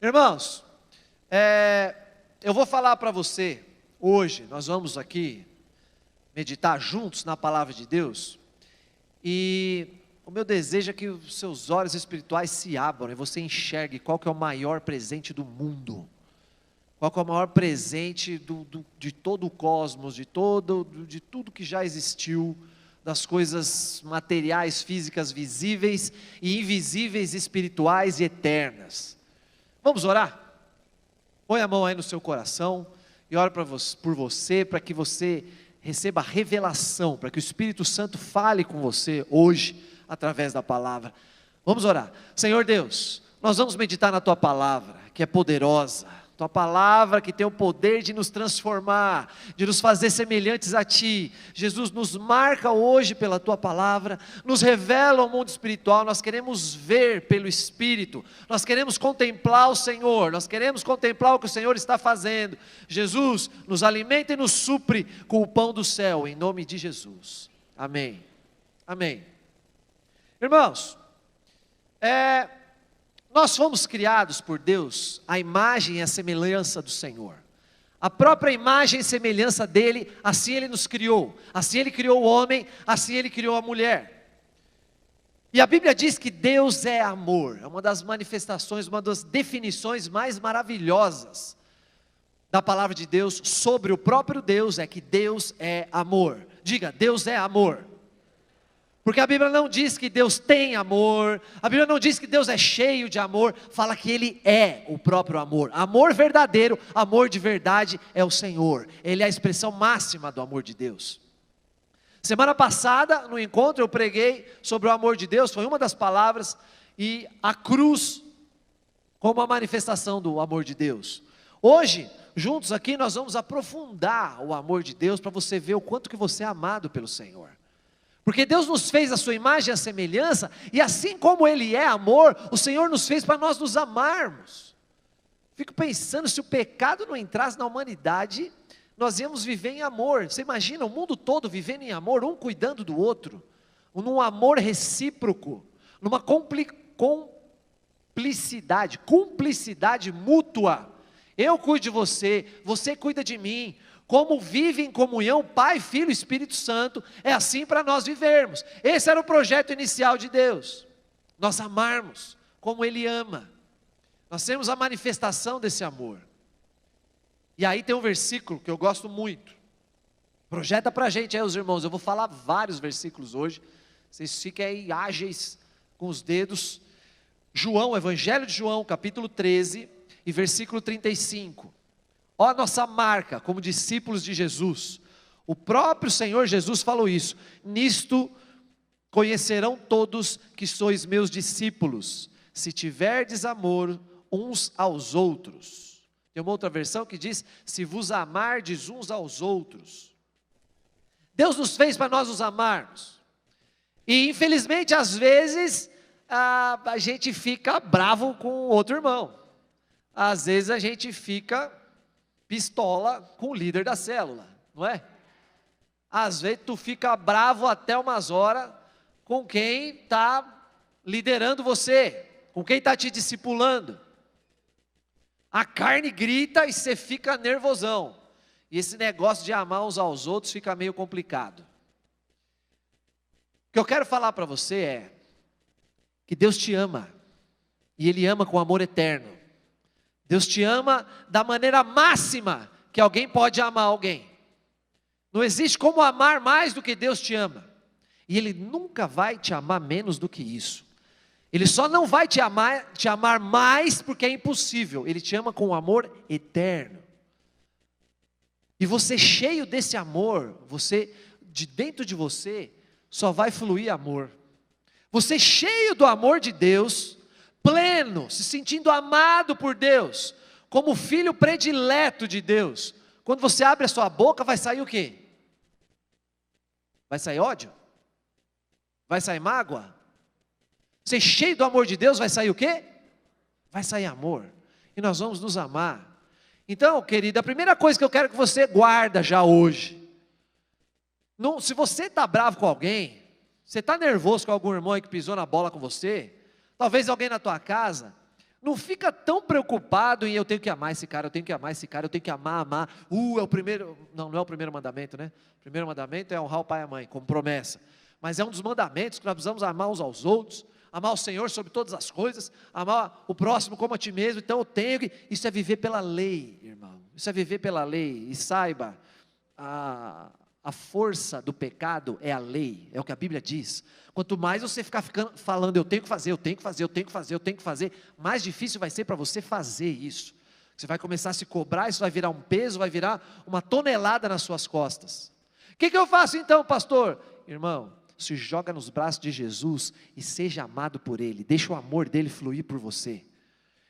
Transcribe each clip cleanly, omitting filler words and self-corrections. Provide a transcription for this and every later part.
Irmãos, eu vou falar para você, hoje, nós vamos aqui meditar juntos na palavra de Deus, e o meu desejo é que os seus olhos espirituais se abram e você enxergue qual que é o maior presente do mundo, qual que é o maior presente de todo o cosmos, de tudo que já existiu, das coisas materiais, físicas, visíveis e invisíveis, espirituais e eternas. Vamos orar? Põe a mão aí no seu coração e ore por você, para que você receba revelação, para que o Espírito Santo fale com você hoje, através da palavra. Vamos orar. Senhor Deus, nós vamos meditar na Tua palavra, que é poderosa, Tua palavra que tem o poder de nos transformar, de nos fazer semelhantes a Ti. Jesus, nos marca hoje pela Tua palavra, nos revela o mundo espiritual. Nós queremos ver pelo Espírito, nós queremos contemplar o Senhor, nós queremos contemplar o que o Senhor está fazendo. Jesus, nos alimenta e nos supre com o pão do céu, em nome de Jesus. Amém. Amém. Irmãos, nós fomos criados por Deus, a imagem e a semelhança do Senhor. A própria imagem e semelhança dEle, assim Ele nos criou. Assim Ele criou o homem, assim Ele criou a mulher. E a Bíblia diz que Deus é amor. É uma das manifestações, uma das definições mais maravilhosas da palavra de Deus sobre o próprio Deus, é que Deus é amor. Diga, Deus é amor. Porque a Bíblia não diz que Deus tem amor, a Bíblia não diz que Deus é cheio de amor, fala que Ele é o próprio amor. Amor verdadeiro, amor de verdade é o Senhor. Ele é a expressão máxima do amor de Deus. Semana passada, no encontro, eu preguei sobre o amor de Deus, foi uma das palavras, e a cruz como a manifestação do amor de Deus. Hoje, juntos aqui, nós vamos aprofundar o amor de Deus, para você ver o quanto que você é amado pelo Senhor. Porque Deus nos fez a sua imagem e a semelhança, e assim como Ele é amor, o Senhor nos fez para nós nos amarmos. Fico pensando, se o pecado não entrasse na humanidade, nós íamos viver em amor. Você imagina o mundo todo vivendo em amor, um cuidando do outro, num amor recíproco, numa cumplicidade mútua. Eu cuido de você, você cuida de mim. Como vive em comunhão Pai, Filho e Espírito Santo, é assim para nós vivermos. Esse era o projeto inicial de Deus, nós amarmos como Ele ama, nós temos a manifestação desse amor. E aí tem um versículo que eu gosto muito, projeta para a gente aí os irmãos, eu vou falar vários versículos hoje, vocês fiquem aí ágeis com os dedos. João, Evangelho de João, capítulo 13 e versículo 35. Ó a nossa marca como discípulos de Jesus. O próprio Senhor Jesus falou isso. Nisto conhecerão todos que sois meus discípulos, se tiverdes amor uns aos outros. Tem uma outra versão que diz, se vos amardes uns aos outros. Deus nos fez para nós nos amarmos. E infelizmente às vezes a gente fica bravo com o outro irmão. Às vezes a gente fica pistola com o líder da célula, não é? Às vezes tu fica bravo até umas horas com quem está liderando você, com quem está te discipulando. A carne grita e você fica nervosão. E esse negócio de amar uns aos outros fica meio complicado. O que eu quero falar para você é que Deus te ama, e Ele ama com amor eterno. Deus te ama da maneira máxima que alguém pode amar alguém. Não existe como amar mais do que Deus te ama. E Ele nunca vai te amar menos do que isso. Ele só não vai te amar mais porque é impossível. Ele te ama com um amor eterno. E você cheio desse amor, de dentro de você, só vai fluir amor. Você cheio do amor de Deus, pleno, se sentindo amado por Deus, como filho predileto de Deus. Quando você abre a sua boca, vai sair o quê? Vai sair ódio? Vai sair mágoa? Você cheio do amor de Deus, vai sair o quê? Vai sair amor. E nós vamos nos amar. Então, querida, a primeira coisa que eu quero que você guarda já hoje, se você está bravo com alguém, você está nervoso com algum irmão aí que pisou na bola com você, talvez alguém na tua casa, Não fica tão preocupado em eu tenho que amar esse cara, eu tenho que amar esse cara, eu tenho que amar. É o primeiro, não é o primeiro mandamento, né? O primeiro mandamento é honrar o pai e a mãe, como promessa. Mas é um dos mandamentos que nós precisamos amar uns aos outros, amar o Senhor sobre todas as coisas, amar o próximo como a ti mesmo. Então eu tenho que, isso é viver pela lei, irmão. Isso é viver pela lei. E saiba, a força do pecado é a lei, é o que a Bíblia diz. Quanto mais você ficar falando, eu tenho que fazer, eu tenho que fazer, eu tenho que fazer, eu tenho que fazer, mais difícil vai ser para você fazer isso. Você vai começar a se cobrar, isso vai virar um peso, vai virar uma tonelada nas suas costas. O que eu faço então, pastor? Irmão, se joga nos braços de Jesus e seja amado por Ele, deixa o amor dele fluir por você.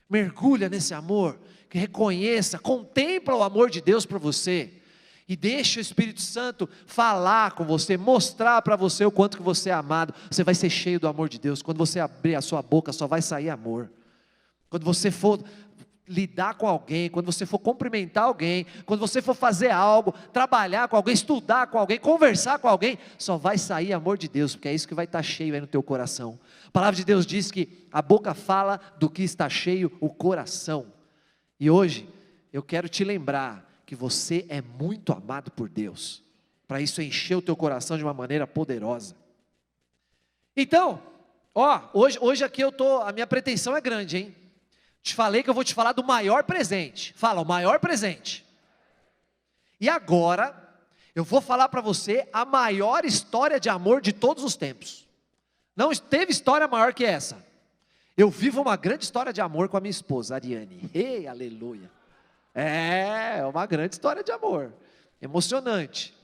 Mergulha nesse amor, que reconheça, contempla o amor de Deus por você. E deixa o Espírito Santo falar com você, mostrar para você o quanto que você é amado. Você vai ser cheio do amor de Deus. Quando você abrir a sua boca, só vai sair amor. Quando você for lidar com alguém, quando você for cumprimentar alguém, quando você for fazer algo, trabalhar com alguém, estudar com alguém, conversar com alguém, só vai sair amor de Deus, porque é isso que vai estar cheio aí no teu coração. A palavra de Deus diz que a boca fala do que está cheio o coração. E hoje eu quero te lembrar que você é muito amado por Deus, para isso encher o teu coração de uma maneira poderosa. Então, hoje aqui a minha pretensão é grande, hein? Te falei que eu vou te falar do maior presente. Fala, o maior presente. E agora, eu vou falar para você a maior história de amor de todos os tempos. Não teve história maior que essa. Eu vivo uma grande história de amor com a minha esposa, Ariane. Ei, aleluia. É uma grande história de amor, emocionante.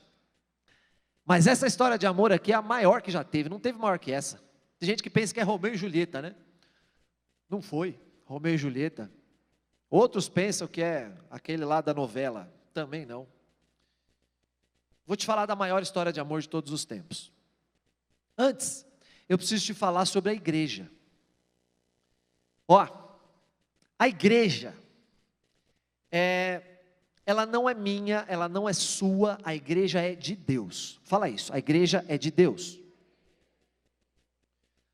Mas essa história de amor aqui é a maior que já teve, não teve maior que essa. Tem gente que pensa que é Romeu e Julieta, né? Não foi Romeu e Julieta. Outros pensam que é aquele lá da novela, também não. Vou te falar da maior história de amor de todos os tempos. Antes, eu preciso te falar sobre a igreja. A igreja, ela não é minha, ela não é sua, a igreja é de Deus. Fala isso, a igreja é de Deus.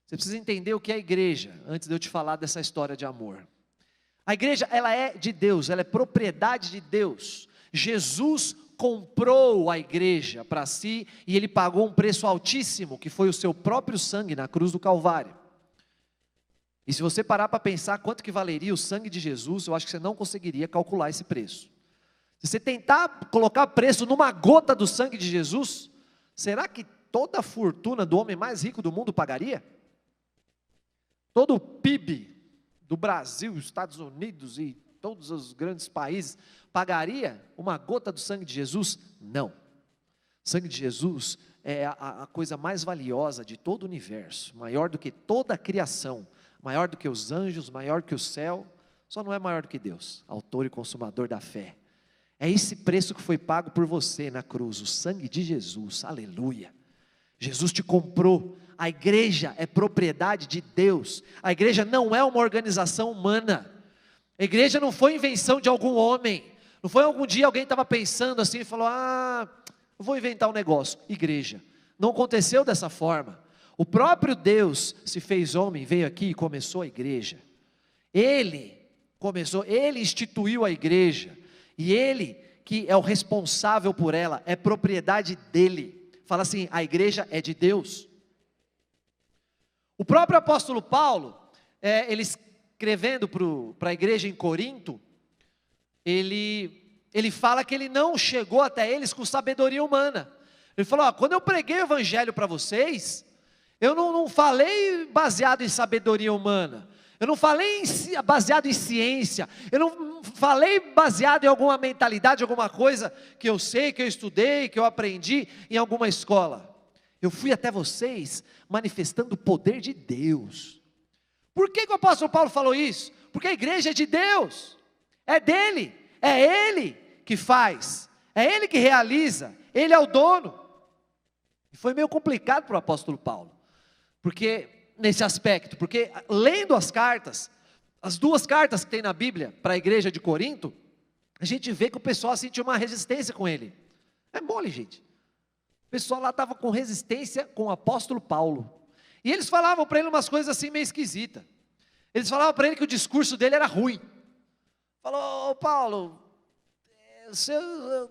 Você precisa entender o que é a igreja, antes de eu te falar dessa história de amor. A igreja, ela é de Deus, ela é propriedade de Deus. Jesus comprou a igreja para si, e Ele pagou um preço altíssimo, que foi o seu próprio sangue na cruz do Calvário. E se você parar para pensar quanto que valeria o sangue de Jesus, eu acho que você não conseguiria calcular esse preço. Se você tentar colocar preço numa gota do sangue de Jesus, será que toda a fortuna do homem mais rico do mundo pagaria? Todo o PIB do Brasil, Estados Unidos e todos os grandes países, pagaria uma gota do sangue de Jesus? Não. O sangue de Jesus é a coisa mais valiosa de todo o universo, maior do que toda a criação, maior do que os anjos, maior que o céu, só não é maior do que Deus, autor e consumador da fé. É esse preço que foi pago por você na cruz, o sangue de Jesus, aleluia. Jesus te comprou. A igreja é propriedade de Deus. A igreja não é uma organização humana. A igreja não foi invenção de algum homem. Não foi algum dia alguém estava pensando assim e falou: eu vou inventar um negócio. Igreja. Não aconteceu dessa forma. O próprio Deus se fez homem, veio aqui e começou a igreja. Ele instituiu a igreja. E Ele, que é o responsável por ela, é propriedade dEle. Fala assim, a igreja é de Deus. O próprio apóstolo Paulo, ele escrevendo para a igreja em Corinto, ele fala que ele não chegou até eles com sabedoria humana. Ele falou, quando eu preguei o evangelho para vocês, eu não falei baseado em sabedoria humana, eu não falei baseado em ciência, eu não falei baseado em alguma mentalidade, alguma coisa que eu sei, que eu estudei, que eu aprendi em alguma escola. Eu fui até vocês manifestando o poder de Deus. Por que o apóstolo Paulo falou isso? Porque a igreja é de Deus, é dele, é Ele que faz, é Ele que realiza, Ele é o dono. E foi meio complicado para o apóstolo Paulo, nesse aspecto, porque lendo as cartas, as duas cartas que tem na Bíblia para a igreja de Corinto, a gente vê que o pessoal sentiu uma resistência com ele. É mole, gente. O pessoal lá estava com resistência com o apóstolo Paulo. E eles falavam para ele umas coisas assim meio esquisitas. Eles falavam para ele que o discurso dele era ruim. Falou: ô Paulo,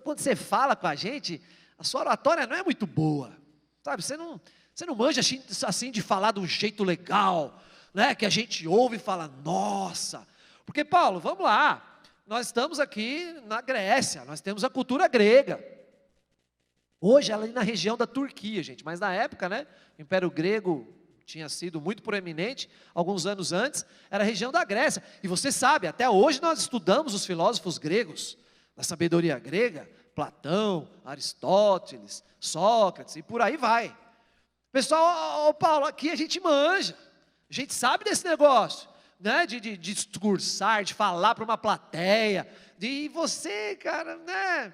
quando você fala com a gente, a sua oratória não é muito boa, sabe? Você não manja assim de falar de um jeito legal, né? Que a gente ouve e fala, nossa. Porque, Paulo, vamos lá, nós estamos aqui na Grécia, nós temos a cultura grega. Hoje ela é ali na região da Turquia, gente, mas na época, né? O Império Grego tinha sido muito proeminente, alguns anos antes, era a região da Grécia. E você sabe, até hoje nós estudamos os filósofos gregos, da sabedoria grega, Platão, Aristóteles, Sócrates, e por aí vai. Pessoal, Paulo, aqui a gente manja, a gente sabe desse negócio, né, de discursar, de falar para uma plateia, e você, cara, né,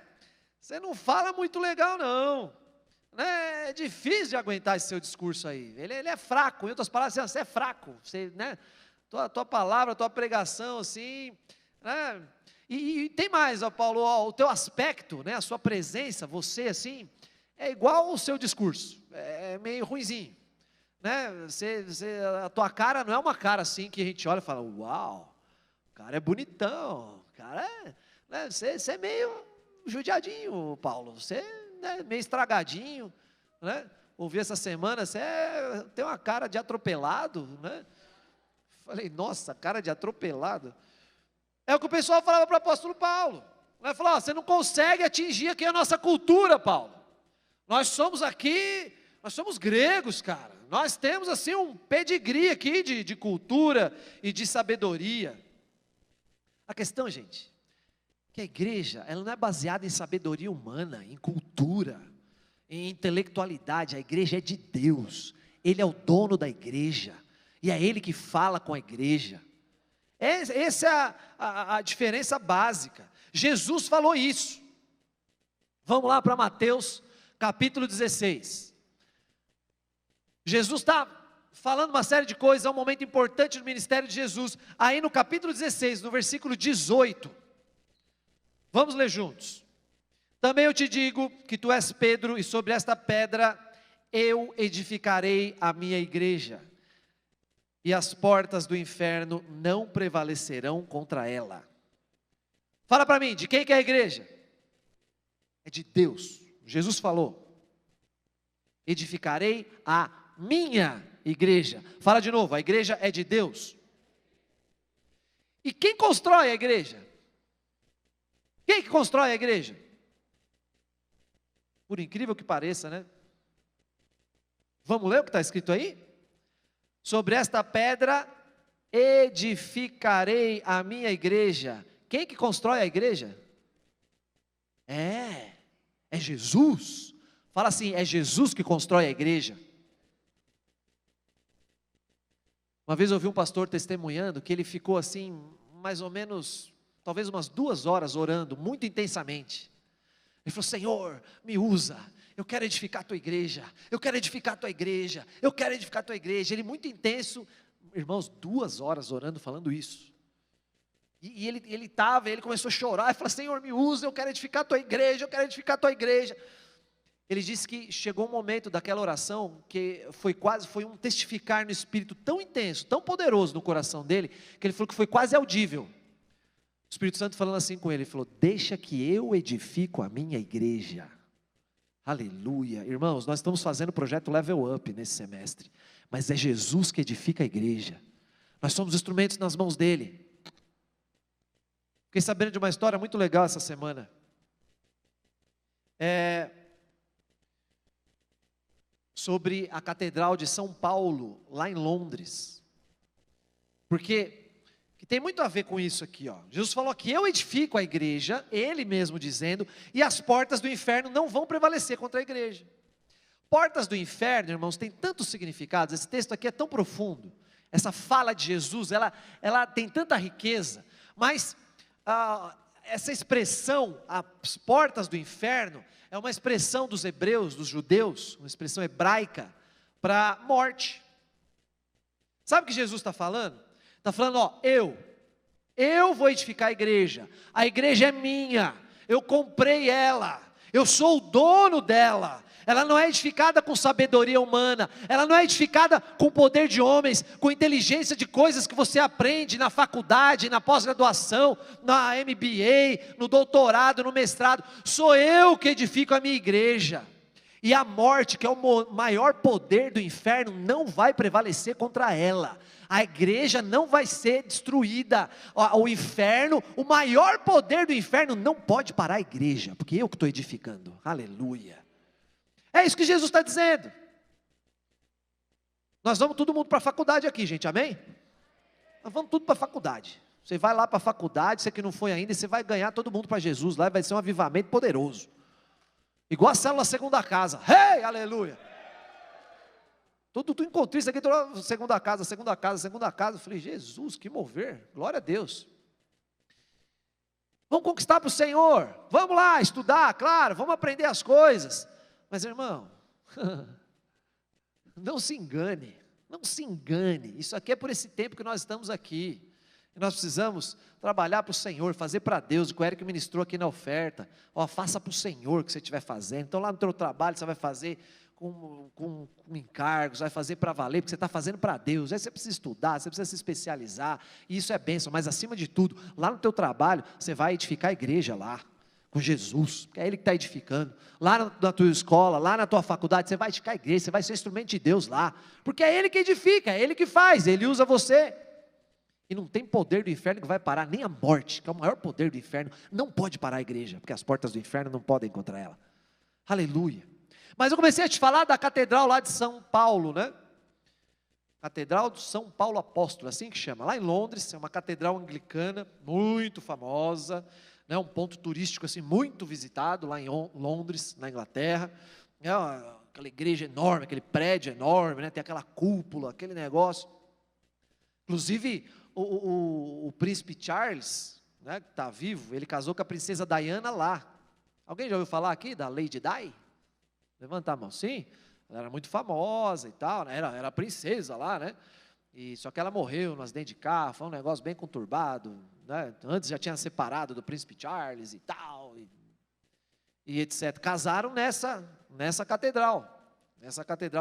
você não fala muito legal não, né, é difícil de aguentar esse seu discurso aí, ele é fraco, em outras palavras, você é fraco, você, né, tua palavra, tua pregação, assim, né, e tem mais, ó, Paulo, ó, o teu aspecto, né, a sua presença, você assim, é igual ao seu discurso, é meio ruinzinho, né, a tua cara não é uma cara assim que a gente olha e fala, uau, o cara é bonitão, o cara é, né, você é meio judiadinho, Paulo, você é meio estragadinho, né, ouvi essa semana, você tem uma cara de atropelado, né, falei, nossa, cara de atropelado. É o que o pessoal falava para o apóstolo Paulo. Ele falou, você não consegue atingir aqui a nossa cultura, Paulo. Nós somos aqui, nós somos gregos, cara. Nós temos assim um pedigree aqui de cultura e de sabedoria. A questão, gente, que a igreja, ela não é baseada em sabedoria humana, em cultura, em intelectualidade. A igreja é de Deus. Ele é o dono da igreja. E é Ele que fala com a igreja. Essa é a diferença básica. Jesus falou isso. Vamos lá para Mateus capítulo 16. Jesus está falando uma série de coisas, é um momento importante no ministério de Jesus. Aí no capítulo 16, no versículo 18, vamos ler juntos. Também eu te digo que tu és Pedro, e sobre esta pedra eu edificarei a minha igreja. E as portas do inferno não prevalecerão contra ela. Fala para mim, de quem que é a igreja? É de Deus. Jesus falou, edificarei a minha igreja. Fala de novo, a igreja é de Deus. E quem constrói a igreja? Quem que constrói a igreja? Por incrível que pareça, né? Vamos ler o que está escrito aí? Sobre esta pedra edificarei a minha igreja. Quem que constrói a igreja? É Jesus. Fala assim, é Jesus que constrói a igreja. Uma vez eu ouvi um pastor testemunhando que ele ficou assim, mais ou menos, talvez umas 2 horas orando, muito intensamente. Ele falou, Senhor, me usa. Eu quero edificar a tua igreja, eu quero edificar a tua igreja, eu quero edificar a tua igreja. Ele muito intenso, irmãos, 2 horas orando, falando isso. E ele começou a chorar, e falou, Senhor, me usa, eu quero edificar a tua igreja, eu quero edificar a tua igreja. Ele disse que chegou um momento daquela oração, que foi um testificar no Espírito tão intenso, tão poderoso no coração dele, que ele falou que foi quase audível. O Espírito Santo falando assim com ele, falou, deixa que eu edifico a minha igreja. Aleluia, irmãos, nós estamos fazendo o projeto Level Up nesse semestre, mas é Jesus que edifica a igreja, nós somos instrumentos nas mãos dele. Fiquei sabendo de uma história muito legal essa semana, sobre a Catedral de São Paulo, lá em Londres, porque que tem muito a ver com isso aqui, ó. Jesus falou que eu edifico a igreja, ele mesmo dizendo, e as portas do inferno não vão prevalecer contra a igreja. Portas do inferno, irmãos, tem tantos significados, esse texto aqui é tão profundo, essa fala de Jesus, ela tem tanta riqueza, mas essa expressão, as portas do inferno, é uma expressão dos hebreus, dos judeus, uma expressão hebraica, para morte. Sabe o que Jesus está falando? Está falando, ó, eu vou edificar a igreja é minha, eu comprei ela, eu sou o dono dela. Ela não é edificada com sabedoria humana, ela não é edificada com poder de homens, com inteligência de coisas que você aprende na faculdade, na pós-graduação, na MBA, no doutorado, no mestrado. Sou eu que edifico a minha igreja. E a morte, que é o maior poder do inferno, não vai prevalecer contra ela. A igreja não vai ser destruída. O inferno, o maior poder do inferno não pode parar a igreja, porque eu que estou edificando. Aleluia. É isso que Jesus está dizendo. Nós vamos todo mundo para a faculdade aqui, gente, amém? Nós vamos tudo para a faculdade. Você vai lá para a faculdade, você que não foi ainda, você vai ganhar todo mundo para Jesus lá, vai ser um avivamento poderoso. Igual a célula segunda casa. Hey, aleluia. Tu encontrei isso aqui, segunda casa. Eu falei, Jesus, que mover, glória a Deus. Vamos conquistar para o Senhor, vamos lá estudar, claro, vamos aprender as coisas. Mas irmão, não se engane, isso aqui é por esse tempo que nós estamos aqui. E nós precisamos trabalhar para o Senhor, fazer para Deus, o que o Eric ministrou aqui na oferta. Faça para o Senhor o que você estiver fazendo. Então lá no teu trabalho você vai fazer com encargos, vai fazer para valer, porque você está fazendo para Deus. Aí você precisa estudar, você precisa se especializar, e isso é bênção. Mas acima de tudo, lá no teu trabalho, você vai edificar a igreja lá, com Jesus, porque é Ele que está edificando. Lá na tua escola, lá na tua faculdade, você vai edificar a igreja, você vai ser instrumento de Deus lá, porque é Ele que edifica, é Ele que faz, Ele usa você. E não tem poder do inferno que vai parar, nem a morte, que é o maior poder do inferno, não pode parar a igreja, porque as portas do inferno não podem contra ela. Aleluia. Mas eu comecei a te falar da catedral lá de São Paulo, né? Catedral de São Paulo Apóstolo, assim que chama, lá em Londres, é uma catedral anglicana, muito famosa, né? Um ponto turístico assim, muito visitado lá em Londres, na Inglaterra. É aquela igreja enorme, aquele prédio enorme, né? Tem aquela cúpula, aquele negócio. Inclusive, o príncipe Charles, né, que está vivo, ele casou com a princesa Diana lá. Alguém já ouviu falar aqui da Lady Di? Levanta a mão, sim? Ela era muito famosa e tal, né? Era princesa lá, né? Só que ela morreu num acidente de carro, foi um negócio bem conturbado, né? Antes já tinha separado do príncipe Charles e tal, e etc. Casaram nessa catedral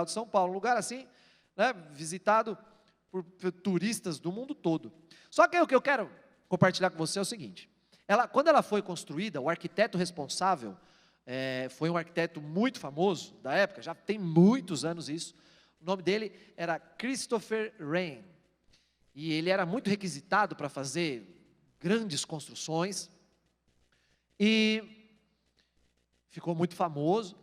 de São Paulo, um lugar assim, né, visitado por turistas do mundo todo. Só que o que eu quero compartilhar com você é o seguinte: quando ela foi construída, o arquiteto responsável foi um arquiteto muito famoso da época, já tem muitos anos isso. O nome dele era Christopher Wren, e ele era muito requisitado para fazer grandes construções, e ficou muito famoso.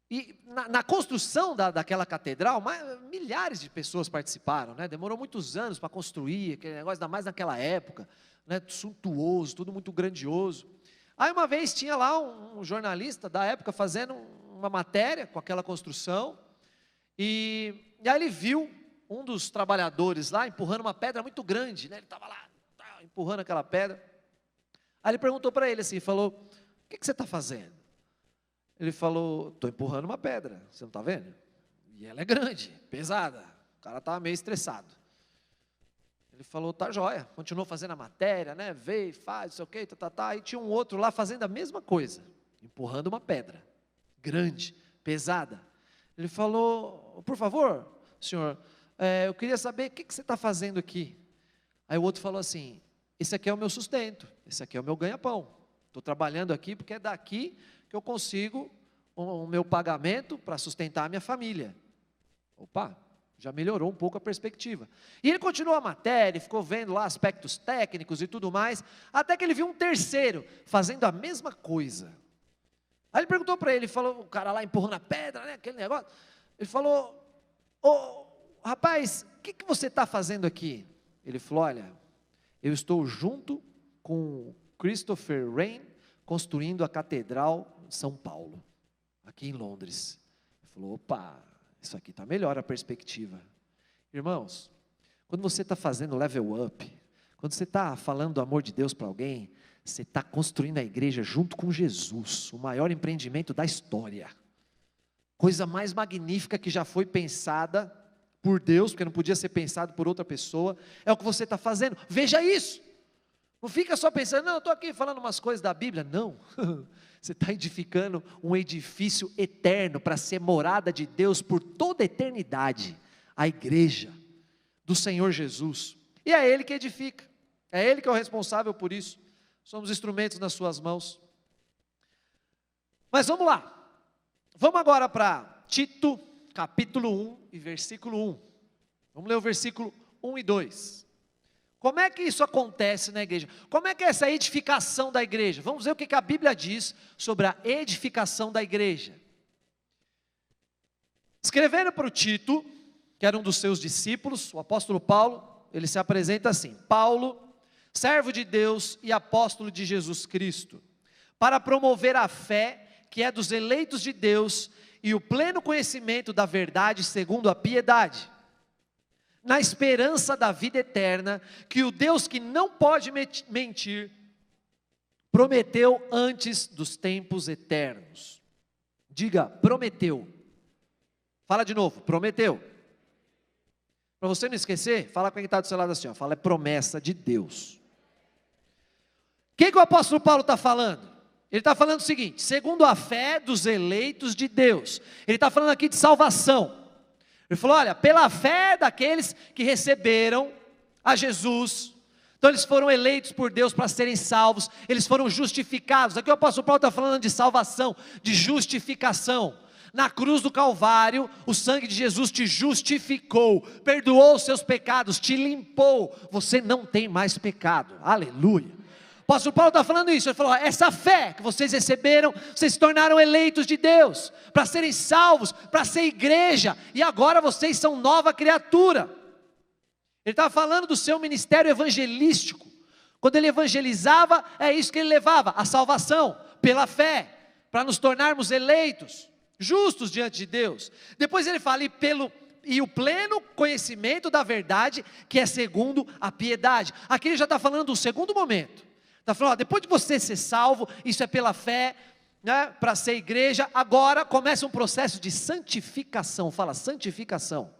E na construção daquela catedral, milhares de pessoas participaram, né? Demorou muitos anos para construir aquele negócio, ainda mais naquela época, né? Suntuoso, tudo muito grandioso. Aí uma vez tinha lá um jornalista da época fazendo uma matéria com aquela construção, e aí ele viu um dos trabalhadores lá empurrando uma pedra muito grande, né? Ele estava lá empurrando aquela pedra. Aí ele perguntou para ele assim, falou, o que você está fazendo? Ele falou, estou empurrando uma pedra, você não está vendo? E ela é grande, pesada, o cara estava meio estressado. Ele falou, tá joia, continuou fazendo a matéria, né? Veio, faz, não sei o que, Aí tinha um outro lá fazendo a mesma coisa, empurrando uma pedra, grande, pesada. Ele falou, por favor, senhor, eu queria saber o que você está fazendo aqui. Aí o outro falou assim, esse aqui é o meu sustento, esse aqui é o meu ganha-pão. Estou trabalhando aqui porque é daqui que eu consigo o meu pagamento para sustentar a minha família. Opa, já melhorou um pouco a perspectiva. E ele continuou a matéria, ficou vendo lá aspectos técnicos e tudo mais, até que ele viu um terceiro fazendo a mesma coisa. Aí ele perguntou para ele, falou, o cara lá empurrando a pedra, né, aquele negócio. Ele falou, rapaz, o que você está fazendo aqui? Ele falou, olha, eu estou junto com Christopher Wren, construindo a Catedral de São Paulo, aqui em Londres. Ele falou, opa, isso aqui está melhor a perspectiva. Irmãos, quando você está fazendo level up, quando você está falando do amor de Deus para alguém, você está construindo a igreja junto com Jesus, o maior empreendimento da história. Coisa mais magnífica que já foi pensada por Deus, porque não podia ser pensado por outra pessoa, é o que você está fazendo. Veja isso. Não fica só pensando, não, eu estou aqui falando umas coisas da Bíblia. Não. Você está edificando um edifício eterno para ser morada de Deus por toda a eternidade, a igreja do Senhor Jesus, e é Ele que edifica, é Ele que é o responsável por isso, somos instrumentos nas suas mãos. Mas vamos lá, vamos agora para Tito, capítulo 1 e versículo 1, vamos ler o versículo 1 e 2, como é que isso acontece na igreja? Como é que é essa edificação da igreja? Vamos ver o que a Bíblia diz sobre a edificação da igreja. Escrevendo para o Tito, que era um dos seus discípulos, o apóstolo Paulo, ele se apresenta assim: Paulo, servo de Deus e apóstolo de Jesus Cristo, para promover a fé que é dos eleitos de Deus e o pleno conhecimento da verdade segundo a piedade, na esperança da vida eterna, que o Deus que não pode mentir, prometeu antes dos tempos eternos. Diga, prometeu. Fala de novo, prometeu. Para você não esquecer, fala com quem está do seu lado assim, ó, fala, é promessa de Deus. O que o apóstolo Paulo está falando? Ele está falando o seguinte: segundo a fé dos eleitos de Deus. Ele está falando aqui de salvação. Ele falou, olha, pela fé daqueles que receberam a Jesus, então eles foram eleitos por Deus para serem salvos, eles foram justificados. Aqui o apóstolo Paulo está falando de salvação, de justificação. Na cruz do Calvário, o sangue de Jesus te justificou, perdoou os seus pecados, te limpou, você não tem mais pecado, aleluia. O apóstolo Paulo está falando isso, ele falou, essa fé que vocês receberam, vocês se tornaram eleitos de Deus, para serem salvos, para ser igreja, e agora vocês são nova criatura. Ele estava falando do seu ministério evangelístico, quando ele evangelizava, é isso que ele levava, a salvação, pela fé, para nos tornarmos eleitos, justos diante de Deus. Depois ele fala, e o pleno conhecimento da verdade, que é segundo a piedade. Aqui ele já está falando do segundo momento. Está falando, ó, depois de você ser salvo, isso é pela fé, né, para ser igreja, agora começa um processo de santificação, fala santificação.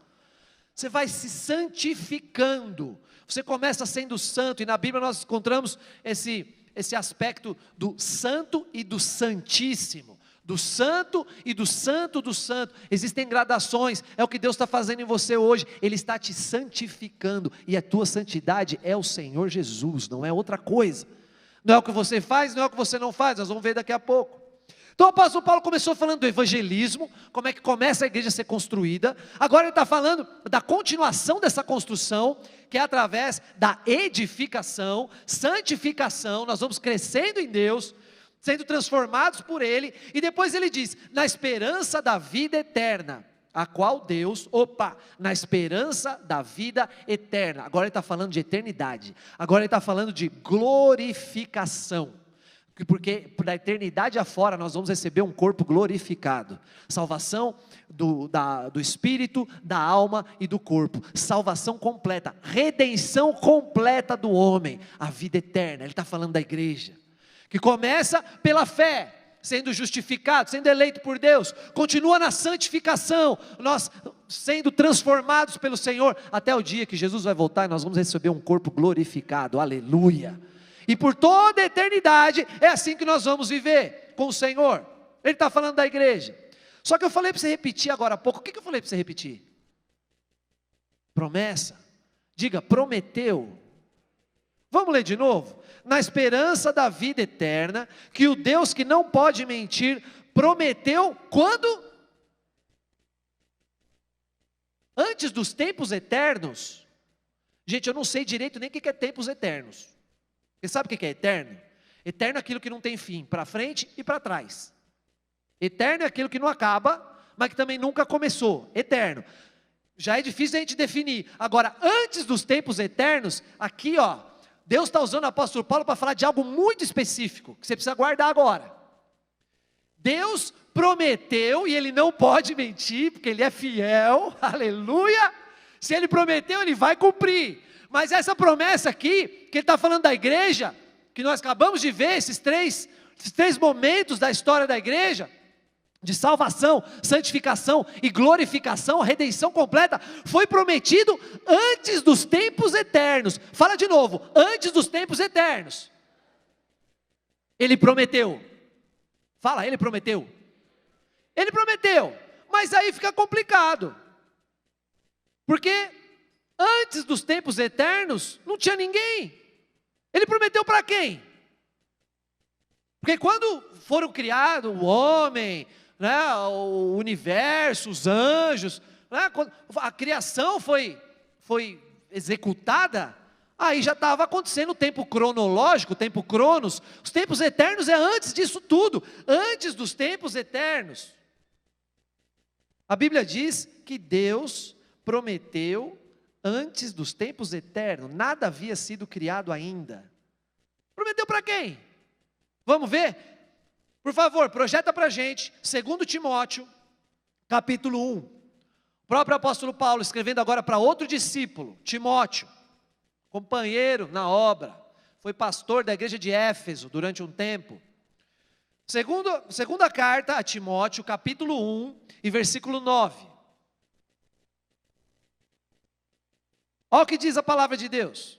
Você vai se santificando, você começa sendo santo, e na Bíblia nós encontramos esse aspecto do santo e do santíssimo. Do santo e do santo do santo, existem gradações, é o que Deus está fazendo em você hoje, Ele está te santificando, e a tua santidade é o Senhor Jesus, não é outra coisa, não é o que você faz, não é o que você não faz, nós vamos ver daqui a pouco. Então o apóstolo Paulo começou falando do evangelismo, como é que começa a igreja a ser construída, agora ele está falando da continuação dessa construção, que é através da edificação, santificação, nós vamos crescendo em Deus, sendo transformados por Ele, e depois ele diz, na esperança da vida eterna, a qual Deus, na esperança da vida eterna, agora ele está falando de eternidade, agora ele está falando de glorificação, porque da eternidade afora nós vamos receber um corpo glorificado, salvação do espírito, da alma e do corpo, salvação completa, redenção completa do homem, a vida eterna. Ele está falando da igreja, que começa pela fé, sendo justificado, sendo eleito por Deus, continua na santificação, nós sendo transformados pelo Senhor, até o dia que Jesus vai voltar e nós vamos receber um corpo glorificado, aleluia, e por toda a eternidade, é assim que nós vamos viver com o Senhor. Ele está falando da igreja, só que eu falei para você repetir agora há pouco, o que eu falei para você repetir? Promessa, diga, prometeu. Vamos ler de novo? Na esperança da vida eterna, que o Deus que não pode mentir, prometeu, quando? Antes dos tempos eternos. Gente, eu não sei direito nem o que é tempos eternos. Você sabe o que é eterno? Eterno é aquilo que não tem fim, para frente e para trás. Eterno é aquilo que não acaba, mas que também nunca começou, eterno. Já é difícil a gente definir. Agora, antes dos tempos eternos, aqui ó, Deus está usando o apóstolo Paulo para falar de algo muito específico, que você precisa guardar agora. Deus prometeu, e Ele não pode mentir, porque Ele é fiel, aleluia. Se Ele prometeu, Ele vai cumprir. Mas essa promessa aqui, que Ele está falando da igreja, que nós acabamos de ver, esses três momentos da história da igreja, de salvação, santificação e glorificação, redenção completa, foi prometido antes dos tempos eternos. Fala de novo, antes dos tempos eternos. Ele prometeu. Fala, Ele prometeu. Ele prometeu, mas aí fica complicado. Porque antes dos tempos eternos, não tinha ninguém. Ele prometeu para quem? Porque quando foram criados o homem, né, o universo, os anjos, né, quando a criação foi executada, aí já estava acontecendo o tempo cronológico, o tempo cronos. Os tempos eternos é antes disso tudo, antes dos tempos eternos. A Bíblia diz que Deus prometeu antes dos tempos eternos, nada havia sido criado ainda. Prometeu para quem? Vamos ver? Por favor, projeta para a gente, 2 Timóteo, capítulo 1. O próprio apóstolo Paulo, escrevendo agora para outro discípulo, Timóteo, companheiro na obra, foi pastor da igreja de Éfeso durante um tempo. Segunda carta a Timóteo, capítulo 1 e versículo 9. Olha o que diz a palavra de Deus: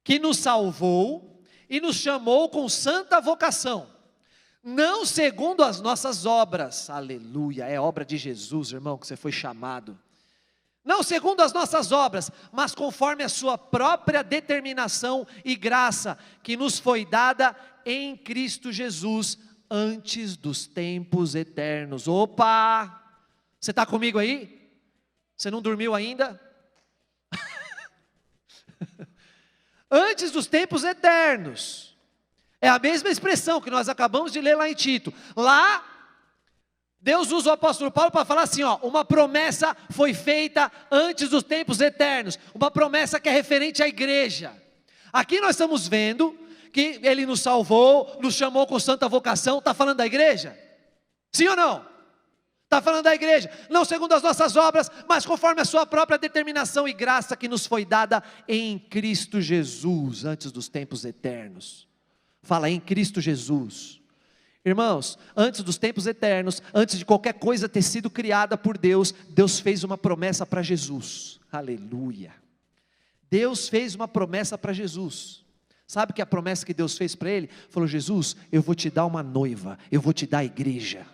que nos salvou e nos chamou com santa vocação, não segundo as nossas obras, aleluia, é obra de Jesus, irmão, que você foi chamado, não segundo as nossas obras, mas conforme a sua própria determinação e graça, que nos foi dada em Cristo Jesus, antes dos tempos eternos. Opa, você está comigo aí? Você não dormiu ainda? Antes dos tempos eternos, é a mesma expressão que nós acabamos de ler lá em Tito. Lá, Deus usa o apóstolo Paulo para falar assim, ó, uma promessa foi feita antes dos tempos eternos, uma promessa que é referente à igreja. Aqui nós estamos vendo que Ele nos salvou, nos chamou com santa vocação. Está falando da igreja? Sim ou não? Está falando da igreja, não segundo as nossas obras, mas conforme a sua própria determinação e graça que nos foi dada em Cristo Jesus, antes dos tempos eternos. Fala, em Cristo Jesus. Irmãos, antes dos tempos eternos, antes de qualquer coisa ter sido criada por Deus, Deus fez uma promessa para Jesus. Aleluia. Deus fez uma promessa para Jesus. Sabe que a promessa que Deus fez para ele? Falou, Jesus, eu vou te dar uma noiva, eu vou te dar a igreja.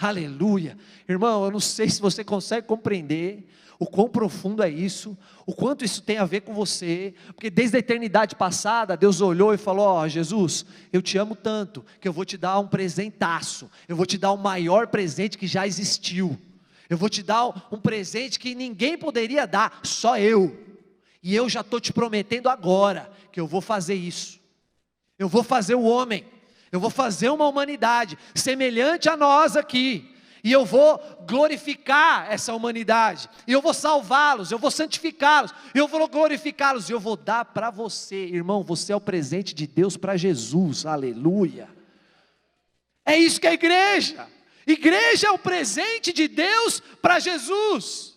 Aleluia, irmão, eu não sei se você consegue compreender o quão profundo é isso, o quanto isso tem a ver com você, porque desde a eternidade passada, Deus olhou e falou, ó, Jesus, eu te amo tanto, que eu vou te dar um presentaço, eu vou te dar o maior presente que já existiu, eu vou te dar um presente que ninguém poderia dar, só eu, e eu já estou te prometendo agora, que eu vou fazer isso, eu vou fazer o homem, eu vou fazer uma humanidade semelhante a nós aqui, e eu vou glorificar essa humanidade, e eu vou salvá-los, eu vou santificá-los, eu vou glorificá-los, e eu vou dar para você, irmão, você é o presente de Deus para Jesus, aleluia. É isso que é igreja é o presente de Deus para Jesus.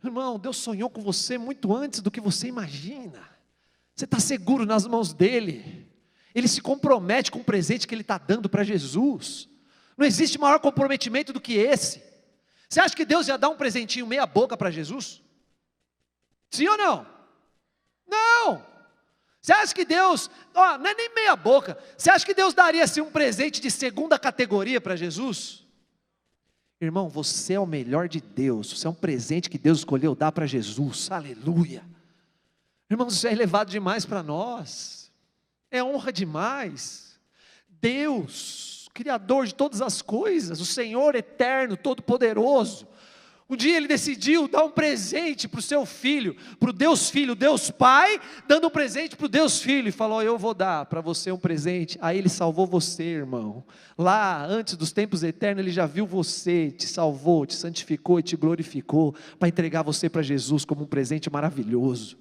Irmão, Deus sonhou com você muito antes do que você imagina, você está seguro nas mãos dEle. Ele se compromete com o presente que Ele está dando para Jesus. Não existe maior comprometimento do que esse. Você acha que Deus ia dar um presentinho meia boca para Jesus? Sim ou não? Não. Você acha que Deus, não é nem meia boca, você acha que Deus daria assim um presente de segunda categoria para Jesus? Irmão, você é o melhor de Deus, você é um presente que Deus escolheu dar para Jesus, aleluia. Irmãos, isso é elevado demais para nós. É honra demais. Deus, Criador de todas as coisas, o Senhor eterno, todo-poderoso, um dia Ele decidiu dar um presente para o seu Filho, para o Deus Filho, Deus Pai, dando um presente para o Deus Filho, e falou, eu vou dar para você um presente. Aí Ele salvou você, irmão, lá antes dos tempos eternos, Ele já viu você, te salvou, te santificou e te glorificou, para entregar você para Jesus como um presente maravilhoso,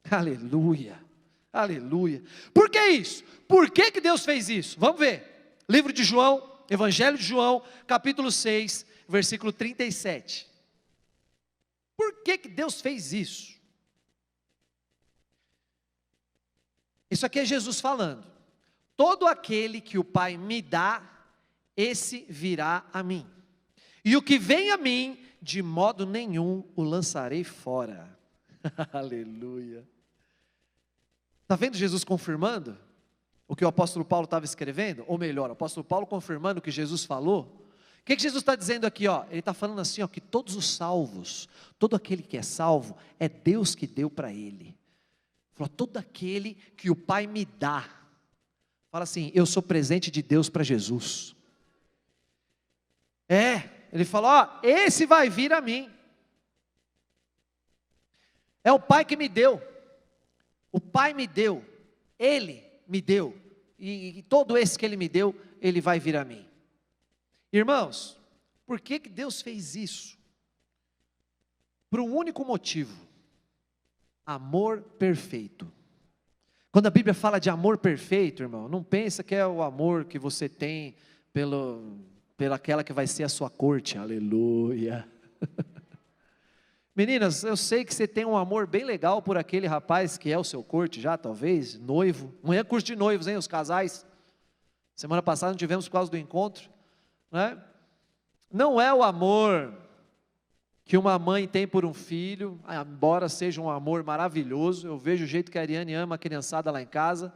aleluia. Aleluia. Por que isso? Por que Deus fez isso? Vamos ver. Livro de João, Evangelho de João, capítulo 6, versículo 37. Por que Deus fez isso? Isso aqui é Jesus falando. Todo aquele que o Pai me dá, esse virá a mim. E o que vem a mim, de modo nenhum o lançarei fora. Aleluia. Está vendo Jesus confirmando? o que o apóstolo Paulo estava escrevendo, ou melhor, o apóstolo Paulo confirmando o que Jesus falou. O que Jesus está dizendo aqui? Ele está falando assim, que todos os salvos, todo aquele que é salvo, é Deus que deu para ele. Falou, todo aquele que o Pai me dá. Fala assim, eu sou presente de Deus para Jesus. Ele falou, esse vai vir a mim. É o Pai que me deu. O Pai me deu. Ele me deu. E todo esse que Ele me deu, Ele vai vir a mim. Irmãos, por que Deus fez isso? Por um único motivo: amor perfeito. Quando a Bíblia fala de amor perfeito, irmão, não pensa que é o amor que você tem pelaquela que vai ser a sua corte, aleluia. Meninas, eu sei que você tem um amor bem legal por aquele rapaz que é o seu corte já, talvez, noivo. Amanhã é curso de noivos, hein, os casais. Semana passada não tivemos por causa do encontro, né? Não é o amor que uma mãe tem por um filho, embora seja um amor maravilhoso. Eu vejo o jeito que a Ariane ama a criançada lá em casa,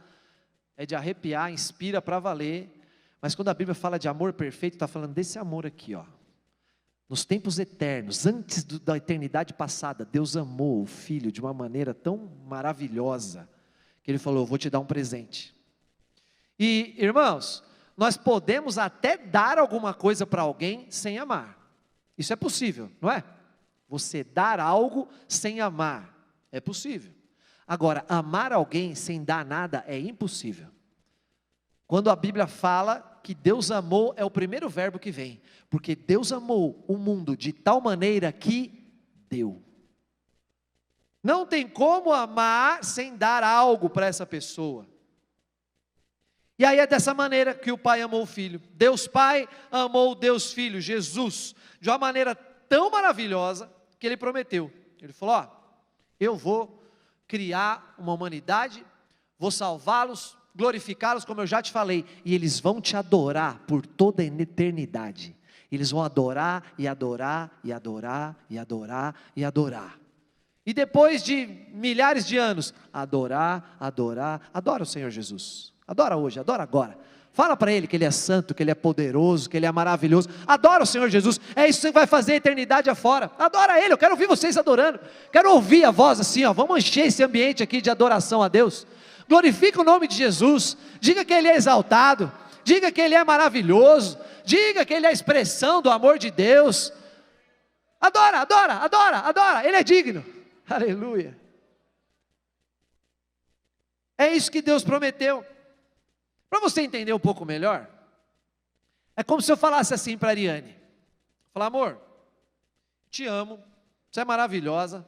é de arrepiar, inspira para valer. Mas quando a Bíblia fala de amor perfeito, está falando desse amor aqui, nos tempos eternos, antes da eternidade passada, Deus amou o Filho de uma maneira tão maravilhosa, que Ele falou, eu vou te dar um presente. E irmãos, nós podemos até dar alguma coisa para alguém sem amar, isso é possível, não é? Você dar algo sem amar, é possível. Agora, amar alguém sem dar nada é impossível. Quando a Bíblia fala que Deus amou, é o primeiro verbo que vem, porque Deus amou o mundo de tal maneira que deu. Não tem como amar sem dar algo para essa pessoa. E aí é dessa maneira que o Pai amou o Filho. Deus Pai amou o Deus Filho, Jesus, de uma maneira tão maravilhosa, que Ele prometeu. Ele falou, eu vou criar uma humanidade, vou salvá-los, glorificá-los, como eu já te falei, e eles vão te adorar por toda a eternidade. Eles vão adorar, e adorar, e adorar, e adorar, e adorar. E depois de milhares de anos, adorar, adorar, adora o Senhor Jesus. Adora hoje, adora agora. Fala para Ele que Ele é santo, que Ele é poderoso, que Ele é maravilhoso. Adora o Senhor Jesus, é isso que vai fazer a eternidade afora. Adora Ele, eu quero ouvir vocês adorando. Quero ouvir a voz assim, vamos encher esse ambiente aqui de adoração a Deus. Glorifica o nome de Jesus, diga que Ele é exaltado, diga que Ele é maravilhoso, diga que Ele é a expressão do amor de Deus. Adora, adora, adora, adora, Ele é digno. Aleluia. É isso que Deus prometeu. Para você entender um pouco melhor, é como se eu falasse assim para a Ariane, falar, amor, te amo, você é maravilhosa,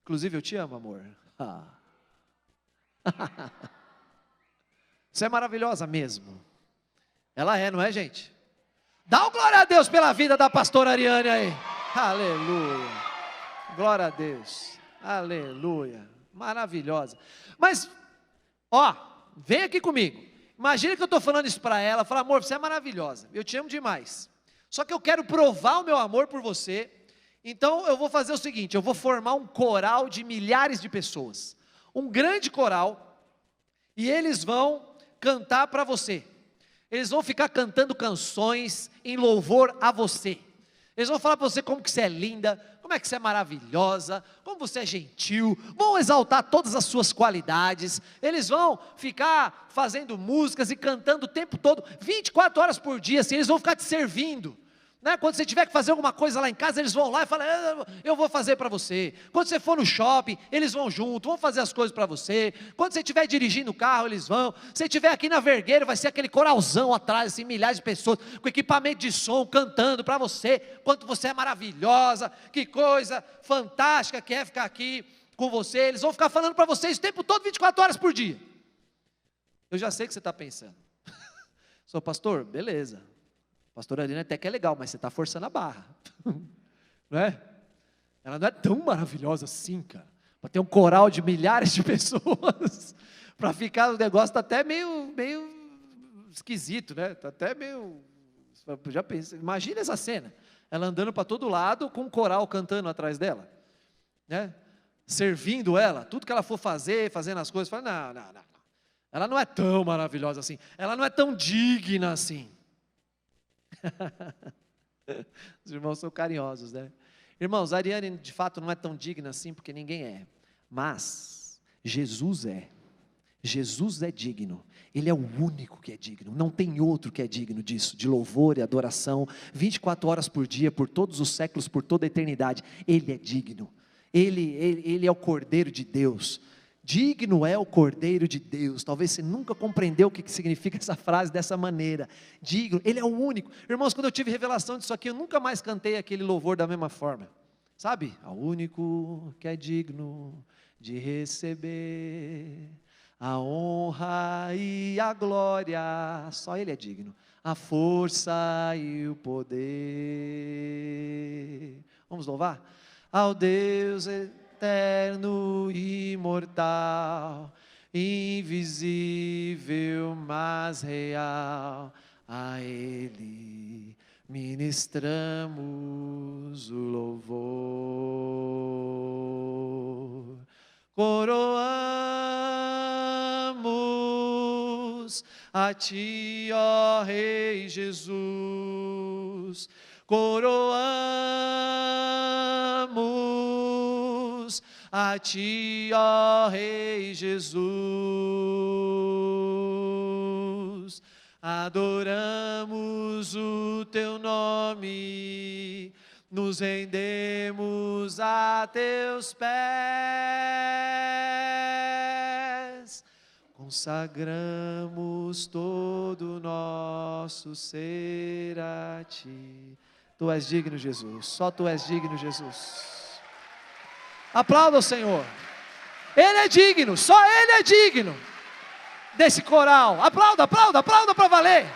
inclusive eu te amo, amor. Você é maravilhosa mesmo. Ela é, não é, gente? Dá um glória a Deus pela vida da pastora Ariane aí. Aleluia. Glória a Deus. Aleluia. Maravilhosa. Mas, vem aqui comigo. Imagina que eu estou falando isso para ela, fala, amor, você é maravilhosa, eu te amo demais. Só que eu quero provar o meu amor por você, então eu vou fazer o seguinte, eu vou formar um coral de milhares de pessoas. Um grande coral, e eles vão cantar para você. Eles vão ficar cantando canções em louvor a você. Eles vão falar para você como que você é linda, como é que você é maravilhosa, como você é gentil, vão exaltar todas as suas qualidades. Eles vão ficar fazendo músicas e cantando o tempo todo, 24 horas por dia, assim, eles vão ficar te servindo. Quando você tiver que fazer alguma coisa lá em casa, eles vão lá e falam, eu vou fazer para você. Quando você for no shopping, eles vão junto, vão fazer as coisas para você. Quando você estiver dirigindo o carro, eles vão. Se você estiver aqui na Vergueira, vai ser aquele coralzão atrás, assim, milhares de pessoas, com equipamento de som, cantando para você, quanto você é maravilhosa, que coisa fantástica que é ficar aqui com você. Eles vão ficar falando para vocês o tempo todo, 24 horas por dia. Eu já sei o que você está pensando. Sou pastor? Beleza. Pastora Ariane até que é legal, mas você está forçando a barra, não é? Ela não é tão maravilhosa assim, cara, para ter um coral de milhares de pessoas, para ficar, o negócio está até meio esquisito, né? Está até meio, já pensei, imagina essa cena, ela andando para todo lado, com um coral cantando atrás dela, né? Servindo ela, tudo que ela for fazer, fazendo as coisas, fala, não. Ela não é tão maravilhosa assim. Ela não é tão digna assim. Os irmãos são carinhosos, né? Irmãos, a Ariane de fato não é tão digna assim, porque ninguém é. Mas Jesus é. Jesus é digno. Ele é o único que é digno. Não tem outro que é digno disso, de louvor e adoração, 24 horas por dia, por todos os séculos, por toda a eternidade. Ele é digno. Ele é o Cordeiro de Deus. Digno é o Cordeiro de Deus. Talvez você nunca compreendeu o que significa essa frase dessa maneira. Digno, Ele é o único. Irmãos, quando eu tive revelação disso aqui, eu nunca mais cantei aquele louvor da mesma forma. Sabe? Ao único que é digno de receber a honra e a glória, só Ele é digno. A força e o poder. Vamos louvar? Ao Deus eterno e imortal, invisível, mas real, a Ele ministramos o louvor. Coroamos a Ti, ó Rei Jesus, coroamos a Ti, ó Rei Jesus, adoramos o Teu nome, nos rendemos a Teus pés, consagramos todo o nosso ser a Ti. Tu és digno, Jesus, só Tu és digno, Jesus. Aplauda o Senhor. Ele é digno, só Ele é digno desse coral. Aplauda, aplauda, aplauda para valer.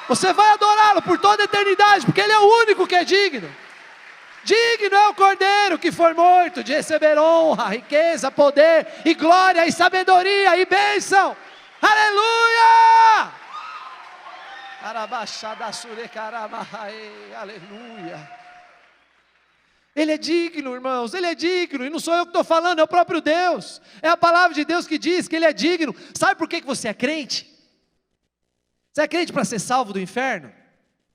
Você vai adorá-lo por toda a eternidade, porque Ele é o único que é digno. Digno é o Cordeiro que foi morto de receber honra, riqueza, poder e glória e sabedoria e bênção. Aleluia! Aleluia! Ele é digno, irmãos, Ele é digno, e não sou eu que estou falando, é o próprio Deus, é a palavra de Deus que diz que Ele é digno. Sabe por que você é crente? Você é crente para ser salvo do inferno?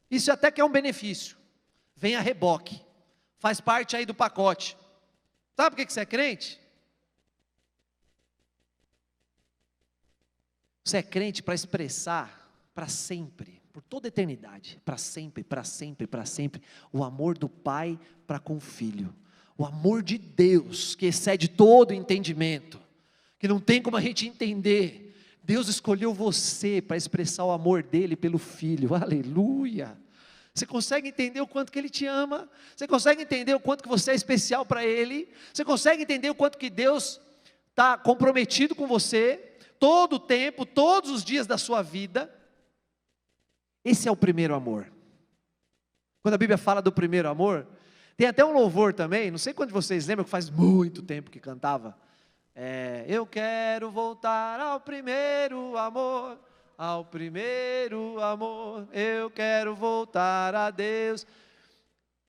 Isso até que é um benefício, vem a reboque, faz parte aí do pacote. Sabe por que você é crente? Você é crente para expressar para sempre, por toda a eternidade, para sempre, para sempre, para sempre, o amor do Pai para com o Filho, o amor de Deus, que excede todo entendimento, que não tem como a gente entender. Deus escolheu você para expressar o amor dele pelo Filho, aleluia. Você consegue entender o quanto que Ele te ama? Você consegue entender o quanto que você é especial para Ele? Você consegue entender o quanto que Deus está comprometido com você, todo o tempo, todos os dias da sua vida? Esse é o primeiro amor. Quando a Bíblia fala do primeiro amor, tem até um louvor também, não sei quantos de vocês lembram, que faz muito tempo que cantava. Eu quero voltar ao primeiro amor, eu quero voltar a Deus.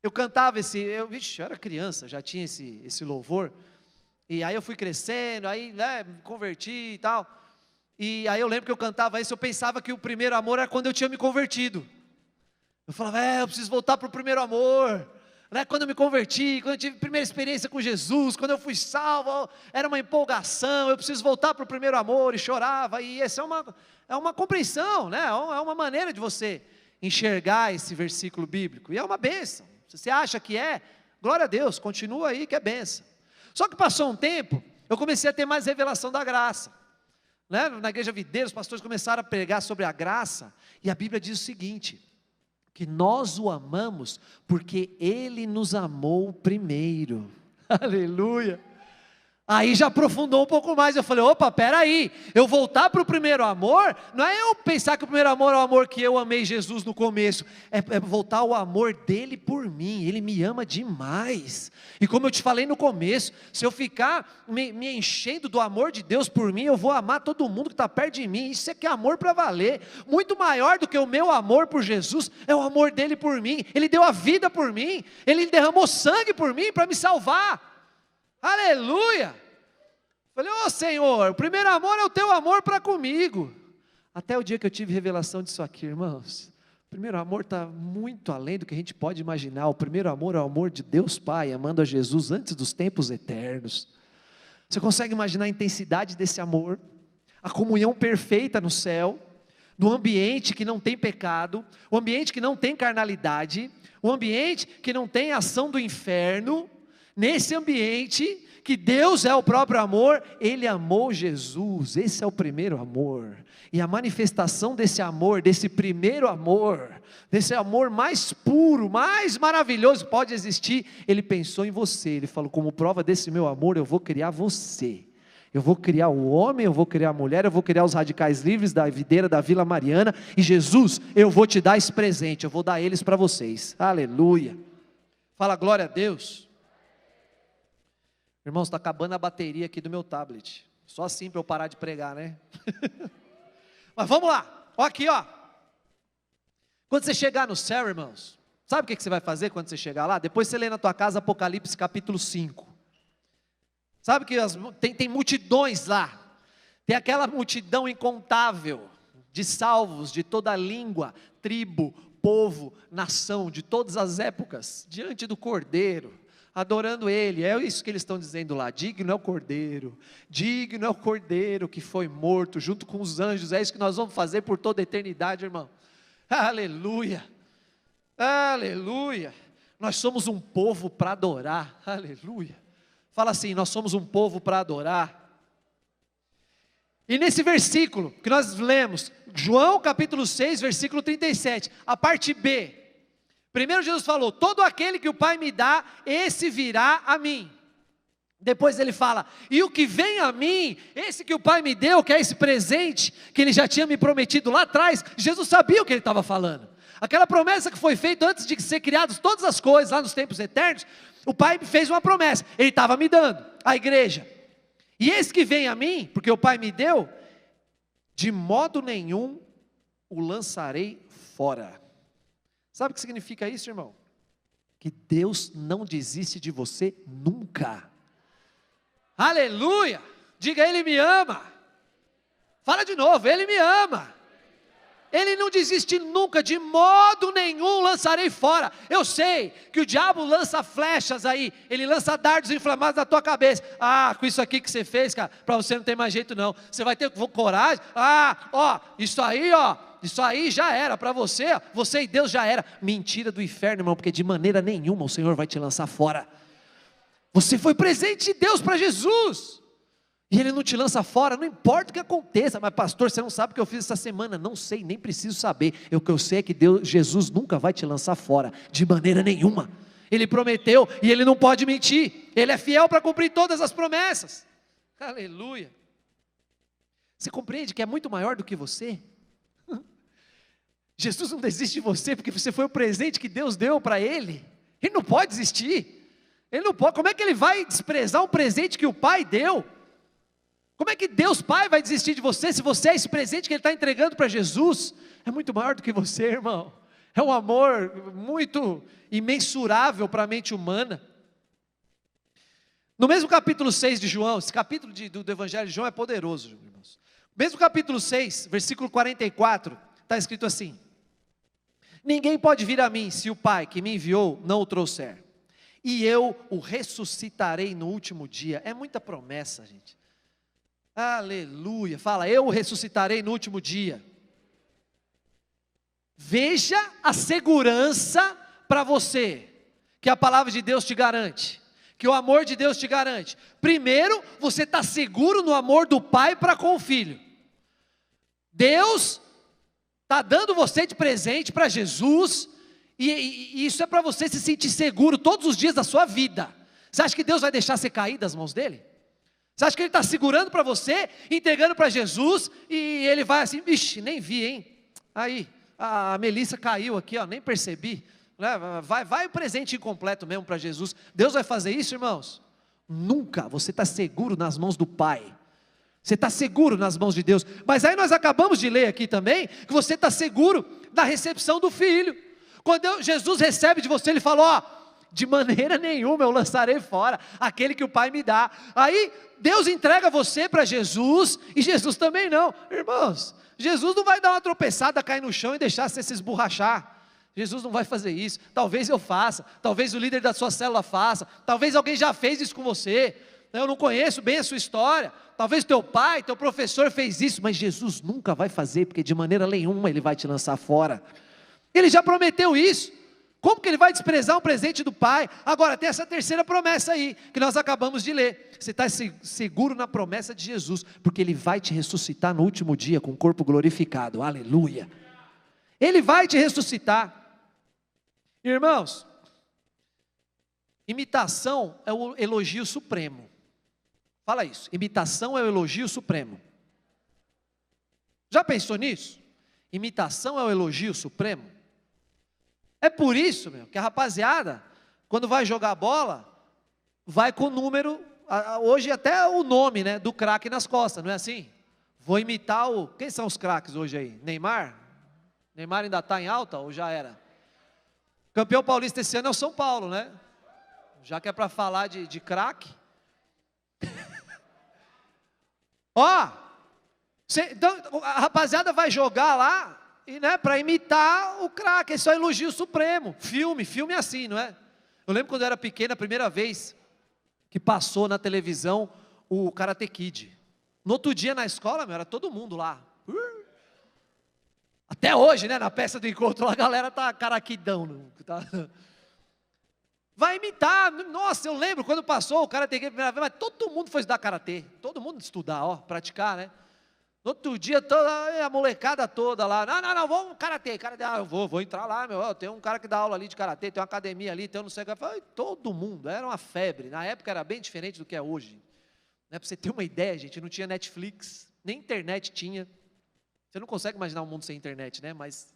Eu cantava eu era criança, já tinha esse louvor, e aí eu fui crescendo, aí me converti e tal, e aí eu lembro que eu cantava isso, eu pensava que o primeiro amor era quando eu tinha me convertido. Eu falava, eu preciso voltar para o primeiro amor. Quando eu me converti, quando eu tive a primeira experiência com Jesus, quando eu fui salvo, era uma empolgação, eu preciso voltar para o primeiro amor, e chorava, e essa é uma compreensão, é uma maneira de você enxergar esse versículo bíblico, e é uma bênção. Se você acha que glória a Deus, continua aí que é bênção. Só que passou um tempo, eu comecei a ter mais revelação da graça, na igreja videira, os pastores começaram a pregar sobre a graça, e a Bíblia diz o seguinte, que nós o amamos porque Ele nos amou primeiro, aleluia. Aí já aprofundou um pouco mais, eu falei, opa, peraí, eu voltar para o primeiro amor, não é eu pensar que o primeiro amor é o amor que eu amei Jesus no começo, é voltar ao amor dele por mim, Ele me ama demais, e como eu te falei no começo, se eu ficar me enchendo do amor de Deus por mim, eu vou amar todo mundo que está perto de mim, isso é que é amor para valer, muito maior do que o meu amor por Jesus, é o amor dele por mim, Ele deu a vida por mim, Ele derramou sangue por mim para me salvar, aleluia. Falei, ô Senhor, o primeiro amor é o teu amor para comigo. Até o dia que eu tive revelação disso aqui, irmãos. O primeiro amor está muito além do que a gente pode imaginar. O primeiro amor é o amor de Deus Pai, amando a Jesus antes dos tempos eternos. Você consegue imaginar a intensidade desse amor? A comunhão perfeita no céu, no ambiente que não tem pecado, o ambiente que não tem carnalidade, o ambiente que não tem ação do inferno. Nesse ambiente que Deus é o próprio amor, Ele amou Jesus, esse é o primeiro amor, e a manifestação desse amor, desse primeiro amor, desse amor mais puro, mais maravilhoso que pode existir, Ele pensou em você, Ele falou, como prova desse meu amor, eu vou criar você, eu vou criar o homem, eu vou criar a mulher, eu vou criar os radicais livres da videira da Vila Mariana, e Jesus, eu vou te dar esse presente, eu vou dar eles para vocês, aleluia, fala glória a Deus. Irmãos, está acabando a bateria aqui do meu tablet. Só assim para eu parar de pregar, né? Mas vamos lá. Ó aqui, ó. Quando você chegar no céu, irmãos, sabe o que você vai fazer quando você chegar lá? Depois você lê na tua casa Apocalipse capítulo 5. Sabe que tem multidões lá. Tem aquela multidão incontável de salvos de toda língua, tribo, povo, nação, de todas as épocas, diante do Cordeiro, adorando Ele. É isso que eles estão dizendo lá, digno é o Cordeiro, digno é o Cordeiro que foi morto junto com os anjos. É isso que nós vamos fazer por toda a eternidade, irmão. Aleluia, aleluia. Nós somos um povo para adorar, aleluia. Fala assim, nós somos um povo para adorar. E nesse versículo que nós lemos, João capítulo 6, versículo 37, a parte B, primeiro Jesus falou, todo aquele que o Pai me dá, esse virá a mim. Depois ele fala, e o que vem a mim, esse que o Pai me deu, que é esse presente, que Ele já tinha me prometido lá atrás, Jesus sabia o que Ele estava falando. Aquela promessa que foi feita antes de ser criadas todas as coisas, lá nos tempos eternos, o Pai fez uma promessa, Ele estava me dando, a igreja. E esse que vem a mim, porque o Pai me deu, de modo nenhum o lançarei fora. Sabe o que significa isso, irmão? Que Deus não desiste de você nunca. Aleluia! Diga, Ele me ama. Fala de novo, Ele me ama. Ele não desiste nunca, de modo nenhum lançarei fora. Eu sei que o diabo lança flechas aí, ele lança dardos inflamados na tua cabeça. Ah, com isso aqui que você fez, cara, para você não ter mais jeito não. Você vai ter coragem? Isso aí já era, para você e Deus já era. Mentira do inferno, irmão, porque de maneira nenhuma o Senhor vai te lançar fora. Você foi presente de Deus para Jesus. E Ele não te lança fora, não importa o que aconteça. Mas pastor, você não sabe o que eu fiz essa semana. Não sei, nem preciso saber. O que eu sei é que Jesus nunca vai te lançar fora, de maneira nenhuma. Ele prometeu e Ele não pode mentir. Ele é fiel para cumprir todas as promessas. Aleluia. Você compreende que é muito maior do que você? Jesus não desiste de você porque você foi o presente que Deus deu para Ele. Ele não pode desistir. Ele não pode. Como é que Ele vai desprezar um presente que o Pai deu? Como é que Deus Pai vai desistir de você, se você é esse presente que Ele está entregando para Jesus? É muito maior do que você, irmão. É um amor muito imensurável para a mente humana. No mesmo capítulo 6 de João, esse capítulo do Evangelho de João é poderoso, irmãos. Mesmo capítulo 6, versículo 44, está escrito assim: ninguém pode vir a mim, se o Pai que me enviou não o trouxer, e eu o ressuscitarei no último dia. É muita promessa, gente. Aleluia, fala, eu o ressuscitarei no último dia. Veja a segurança para você, que a palavra de Deus te garante, que o amor de Deus te garante. Primeiro, você está seguro no amor do Pai para com o Filho. Deus está dando você de presente para Jesus, e isso é para você se sentir seguro todos os dias da sua vida. Você acha que Deus vai deixar você cair das mãos dEle? Você acha que Ele está segurando para você, entregando para Jesus, e Ele vai assim, vixe, nem vi, hein? Aí, a Melissa caiu aqui, ó, nem percebi. Vai o presente incompleto mesmo para Jesus. Deus vai fazer isso, irmãos? Nunca. Você está seguro nas mãos do Pai. Você está seguro nas mãos de Deus. Mas aí nós acabamos de ler aqui também, que você está seguro da recepção do Filho. Quando Jesus recebe de você, Ele falou, ó, de maneira nenhuma eu lançarei fora aquele que o Pai me dá. Aí Deus entrega você para Jesus, e Jesus também não. Irmãos, Jesus não vai dar uma tropeçada, cair no chão e deixar você se esborrachar. Jesus não vai fazer isso. Talvez eu faça, talvez o líder da sua célula faça, talvez alguém já fez isso com você. Eu não conheço bem a sua história, talvez teu pai, teu professor fez isso, mas Jesus nunca vai fazer, porque de maneira nenhuma Ele vai te lançar fora. Ele já prometeu isso. Como que Ele vai desprezar um presente do Pai? Agora tem essa terceira promessa aí, que nós acabamos de ler. Você está seguro na promessa de Jesus, porque Ele vai te ressuscitar no último dia, com o corpo glorificado, aleluia. Ele vai te ressuscitar. Irmãos, imitação é o elogio supremo. Fala isso, imitação é o elogio supremo. Já pensou nisso? Imitação é o elogio supremo. É por isso, que a rapaziada, quando vai jogar bola, vai com o número, hoje até o nome, do craque nas costas, não é assim? Vou imitar quem são os craques hoje aí? Neymar? Neymar ainda está em alta ou já era? Campeão paulista esse ano é o São Paulo, né? Já que é para falar de craque. Então, a rapaziada vai jogar lá, e para imitar o craque, isso é elogio supremo. Filme é assim, não é? Eu lembro quando eu era pequeno, a primeira vez que passou na televisão o Karate Kid. No outro dia na escola, era todo mundo lá. Até hoje, na peça do encontro, a galera tá caraquidão. Vai imitar. Nossa, eu lembro quando passou o Karate Kid a primeira vez, mas todo mundo foi estudar Karatê. Todo mundo estudar, praticar, No outro dia, toda a molecada toda lá, não, vamos Karatê, eu vou entrar lá, tem um cara que dá aula ali de Karatê, tem uma academia ali, tem um não sei o que, todo mundo, era uma febre, na época era bem diferente do que é hoje, para você ter uma ideia, gente, não tinha Netflix, nem internet tinha, você não consegue imaginar um mundo sem internet, mas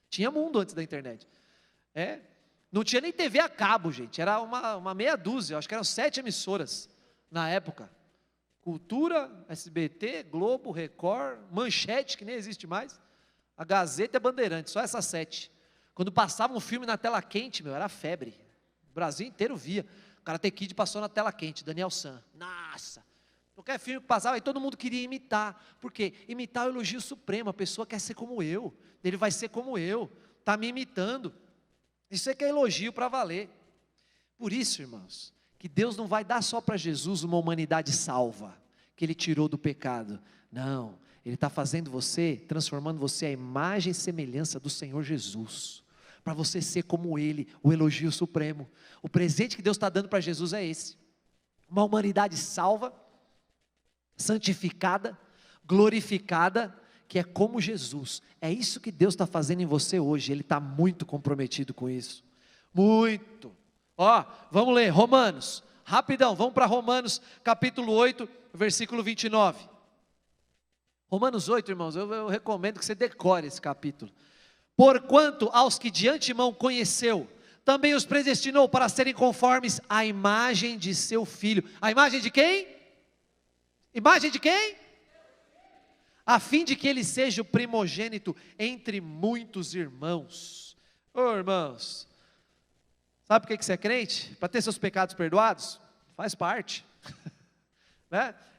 tinha mundo antes da internet, não tinha nem TV a cabo, gente, era uma meia dúzia, acho que eram 7 emissoras na época, Cultura, SBT, Globo, Record, Manchete, que nem existe mais, a Gazeta e a Bandeirante, só essas 7. Quando passava um filme na tela quente, era febre. O Brasil inteiro via. O Karate Kid passou na tela quente, Daniel San. Nossa! Qualquer filme que passava, aí todo mundo queria imitar. Por quê? Imitar é o elogio supremo. A pessoa quer ser como eu. Ele vai ser como eu. Está me imitando. Isso é que é elogio para valer. Por isso, irmãos, que Deus não vai dar só para Jesus uma humanidade salva, que Ele tirou do pecado. Não, Ele está fazendo você, transformando você à imagem e semelhança do Senhor Jesus, para você ser como Ele, o elogio supremo. O presente que Deus está dando para Jesus é esse, uma humanidade salva, santificada, glorificada, que é como Jesus. É isso que Deus está fazendo em você hoje. Ele está muito comprometido com isso, muito. Vamos ler, Romanos, rapidão, vamos para Romanos, capítulo 8, versículo 29. Romanos 8, irmãos, eu recomendo que você decore esse capítulo. Porquanto aos que de antemão conheceu, também os predestinou para serem conformes à imagem de seu Filho. A imagem de quem? Imagem de quem? A fim de que ele seja o primogênito entre muitos irmãos. Irmãos, sabe por que você é crente? Para ter seus pecados perdoados? Faz parte,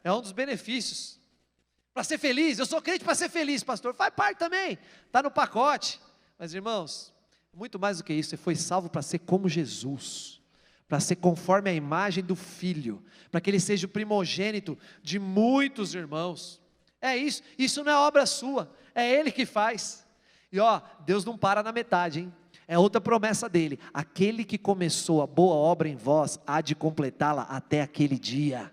é um dos benefícios, para ser feliz. Eu sou crente para ser feliz, pastor, faz parte também, está no pacote. Mas irmãos, muito mais do que isso, você foi salvo para ser como Jesus, para ser conforme a imagem do Filho, para que ele seja o primogênito de muitos irmãos. É isso, isso não é obra sua, é Ele que faz. E Deus não para na metade, hein? É outra promessa dele, aquele que começou a boa obra em vós, há de completá-la até aquele dia.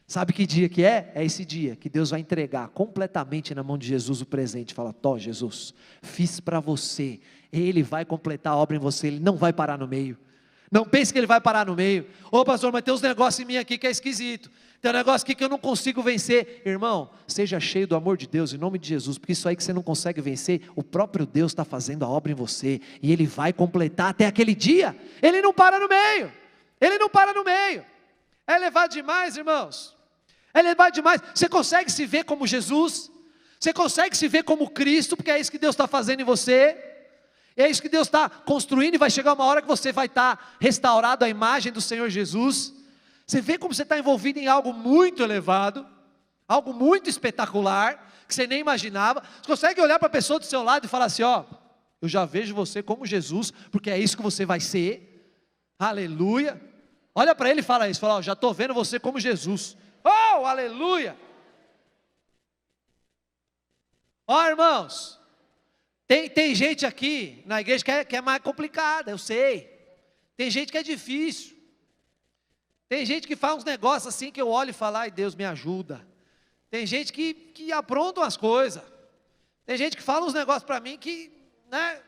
Sabe que dia que é? É esse dia, que Deus vai entregar completamente na mão de Jesus o presente, fala, Jesus, fiz para você, Ele vai completar a obra em você, Ele não vai parar no meio. Não pense que Ele vai parar no meio. Pastor, mas tem uns negócios em mim aqui que é esquisito, tem um negócio aqui que eu não consigo vencer. Irmão, seja cheio do amor de Deus, em nome de Jesus, porque isso aí que você não consegue vencer, o próprio Deus está fazendo a obra em você, e Ele vai completar até aquele dia. Ele não para no meio, Ele não para no meio. É elevado demais, irmãos, é elevado demais. Você consegue se ver como Jesus? Você consegue se ver como Cristo, porque é isso que Deus está fazendo em você? É isso que Deus está construindo, e vai chegar uma hora que você vai estar restaurado à imagem do Senhor Jesus. Você vê como você está envolvido em algo muito elevado, algo muito espetacular, que você nem imaginava. Você consegue olhar para a pessoa do seu lado e falar assim, ó, eu já vejo você como Jesus, porque é isso que você vai ser. Aleluia. Olha para ele e fala isso, fala, ó, já estou vendo você como Jesus. Oh, aleluia. Ó, irmãos, tem gente aqui na igreja que é mais complicada, eu sei. Tem gente que é difícil. Tem gente que faz uns negócios assim que eu olho e falo, ai Deus me ajuda. Tem gente que apronta as coisas. Tem gente que fala uns negócios para mim que, né?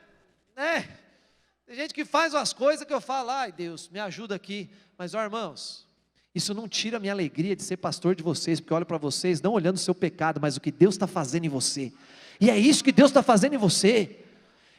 Tem gente que faz umas coisas que eu falo, ai Deus, me ajuda aqui. Mas ó irmãos, isso não tira a minha alegria de ser pastor de vocês, porque eu olho para vocês, não olhando o seu pecado, mas o que Deus está fazendo em você. E é isso que Deus está fazendo em você.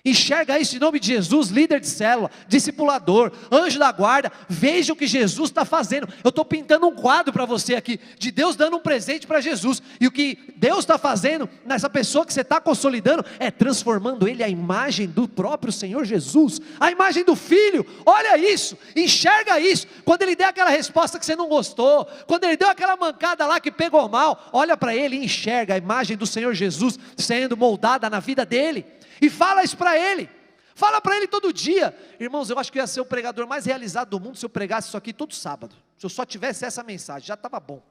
Enxerga isso em nome de Jesus, líder de célula, discipulador, anjo da guarda. Veja o que Jesus está fazendo. Eu estou pintando um quadro para você aqui, de Deus dando um presente para Jesus. E o que Deus está fazendo nessa pessoa que você está consolidando, é transformando ele à imagem do próprio Senhor Jesus, a imagem do Filho. Olha isso, enxerga isso. Quando ele der aquela resposta que você não gostou, quando ele deu aquela mancada lá que pegou mal, olha para ele e enxerga a imagem do Senhor Jesus sendo moldada na vida dele. E fala isso para ele. Fala para ele todo dia. Irmãos, eu acho que eu ia ser o pregador mais realizado do mundo se eu pregasse isso aqui todo sábado. Se eu só tivesse essa mensagem, já estava bom.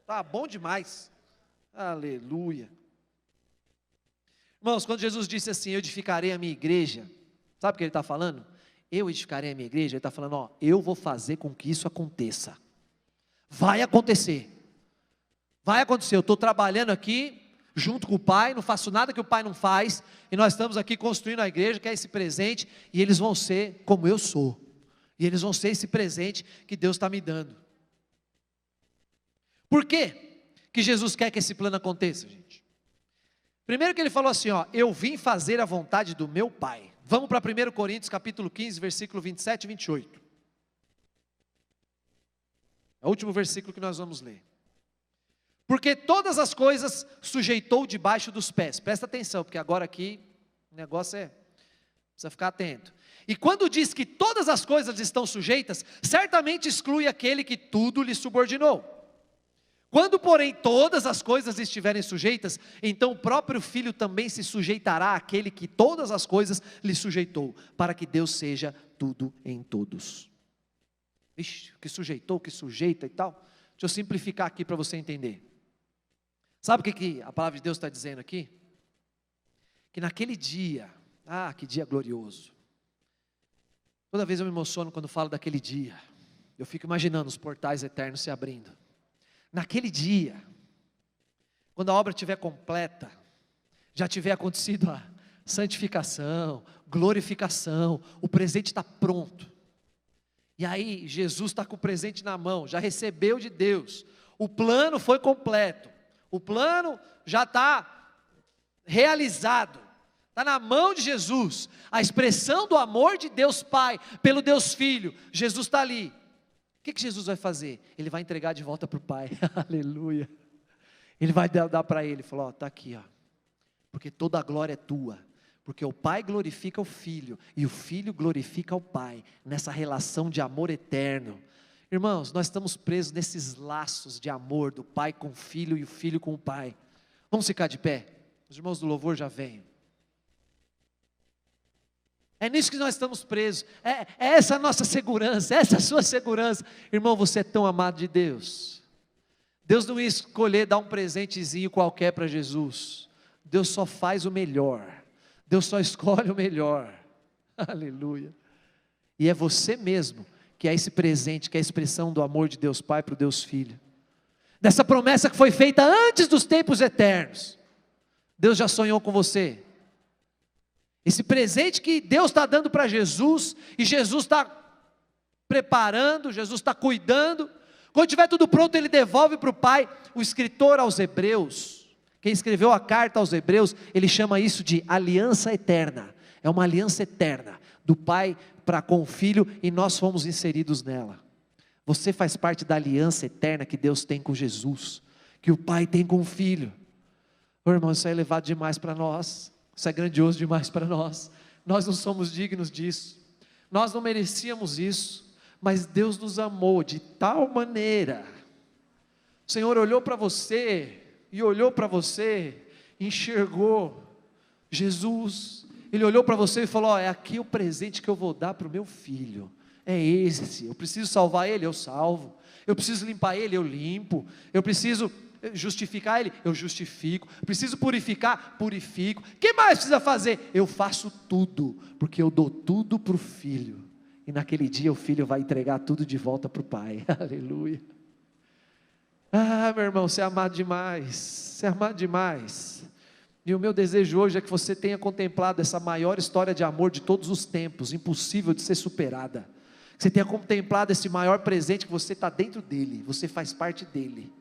Estava bom demais. Aleluia. Irmãos, quando Jesus disse assim, eu edificarei a minha igreja, sabe o que ele está falando? Eu edificarei a minha igreja, ele está falando, ó, eu vou fazer com que isso aconteça. Vai acontecer. Vai acontecer, eu estou trabalhando aqui, junto com o Pai, não faço nada que o Pai não faz, e nós estamos aqui construindo a igreja, que é esse presente, e eles vão ser como eu sou, e eles vão ser esse presente que Deus está me dando. Por quê que Jesus quer que esse plano aconteça, gente? Primeiro que ele falou assim, ó, eu vim fazer a vontade do meu Pai. Vamos para 1 Coríntios capítulo 15, versículo 27 e 28. É o último versículo que nós vamos ler. Porque todas as coisas sujeitou debaixo dos pés. Presta atenção, porque agora aqui o negócio precisa ficar atento. E quando diz que todas as coisas estão sujeitas, certamente exclui aquele que tudo lhe subordinou. Quando, porém, todas as coisas estiverem sujeitas, então o próprio Filho também se sujeitará àquele que todas as coisas lhe sujeitou, para que Deus seja tudo em todos. Ixi, que sujeitou, que sujeita e tal. Deixa eu simplificar aqui para você entender. Sabe o que a palavra de Deus está dizendo aqui? Que naquele dia, que dia glorioso. Toda vez eu me emociono quando falo daquele dia. Eu fico imaginando os portais eternos se abrindo. Naquele dia, quando a obra estiver completa, já tiver acontecido a santificação, glorificação, o presente está pronto. E aí Jesus está com o presente na mão, já recebeu de Deus. O plano foi completo. O plano já está realizado, está na mão de Jesus, a expressão do amor de Deus Pai, pelo Deus Filho, Jesus está ali. O que Jesus vai fazer? Ele vai entregar de volta para o Pai, aleluia. Ele vai dar para ele, falou, está aqui, ó, porque toda a glória é tua, porque o Pai glorifica o Filho, e o Filho glorifica o Pai, nessa relação de amor eterno. Irmãos, nós estamos presos nesses laços de amor do Pai com o Filho e o Filho com o Pai. Vamos ficar de pé? Os irmãos do louvor já vêm. É nisso que nós estamos presos. É essa a nossa segurança, essa a sua segurança. Irmão, você é tão amado de Deus. Deus não ia escolher dar um presentezinho qualquer para Jesus. Deus só faz o melhor. Deus só escolhe o melhor. Aleluia. E é você mesmo que é esse presente, que é a expressão do amor de Deus Pai para o Deus Filho. Dessa promessa que foi feita antes dos tempos eternos. Deus já sonhou com você. Esse presente que Deus está dando para Jesus, e Jesus está preparando, Jesus está cuidando. Quando tiver tudo pronto, Ele devolve para o Pai. O escritor aos Hebreus, quem escreveu a carta aos Hebreus, ele chama isso de aliança eterna. É uma aliança eterna do Pai para com o Filho, e nós fomos inseridos nela. Você faz parte da aliança eterna que Deus tem com Jesus, que o Pai tem com o Filho. Irmão, isso é elevado demais para nós, isso é grandioso demais para nós. Nós não somos dignos disso, nós não merecíamos isso, mas Deus nos amou de tal maneira. O Senhor olhou para você, e olhou para você, enxergou Jesus, Ele olhou para você e falou: é aqui o presente que eu vou dar para o meu filho, é esse. Eu preciso salvar ele, eu salvo. Eu preciso limpar ele, eu limpo. Eu preciso justificar ele, eu justifico. Preciso purificar, purifico. O que mais precisa fazer? Eu faço tudo, porque eu dou tudo para o filho, e naquele dia o filho vai entregar tudo de volta para o pai. Aleluia. Meu irmão, você é amado demais, você é amado demais. E o meu desejo hoje é que você tenha contemplado essa maior história de amor de todos os tempos, impossível de ser superada. Que você tenha contemplado esse maior presente, que você está dentro dele, você faz parte dele.